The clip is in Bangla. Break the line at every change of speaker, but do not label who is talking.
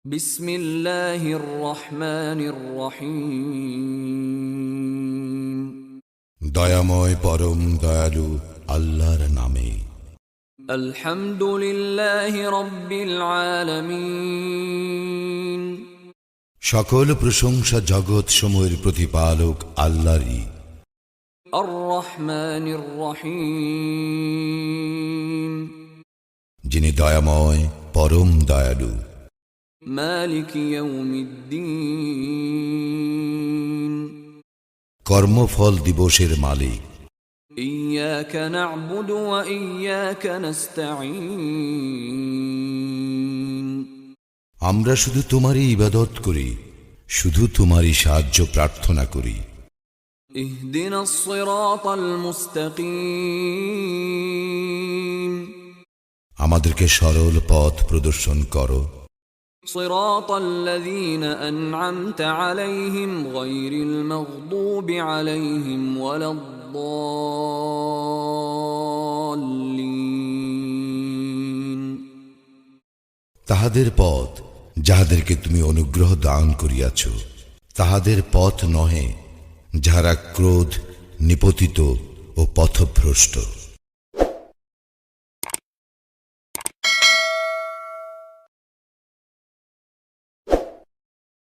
বিসমিল্লাহির রহমানির রহিম।
দয়াময় পরম দয়ালু আল্লাহর নামে।
আলহামদুলিল্লাহি রাব্বিল আলামিন।
সকল প্রশংসা জগৎ সমূহের প্রতিপালক আল্লাহরই।
আর রহমানির রহিম।
যিনি দয়াময় পরম দয়ালু।
মালিক ইয়াউমিদ্দিন।
কর্মফল দিবসের মালিক।
ইয়াকা না'বুদু ওয়া ইয়াকা নাস্তাঈন।
আমরা শুধু তোমারই ইবাদত করি, শুধু তোমারই সাহায্য প্রার্থনা করি।
ইহদিনাস সিরাতাল মুস্তাকিম।
আমাদেরকে সরল পথ প্রদর্শন করো।
সিরাতাল্লাযীনা আন'আমতা আলাইহিম গায়রিল মাগদুবি আলাইহিম ওয়ালাদ-দাল্লিন।
তাহাদের পথ যাহাদেরকে তুমি অনুগ্রহ দান করিয়াছ, তাহাদের পথ নহে যাহারা ক্রোধ নিপতিত ও পথভ্রষ্ট।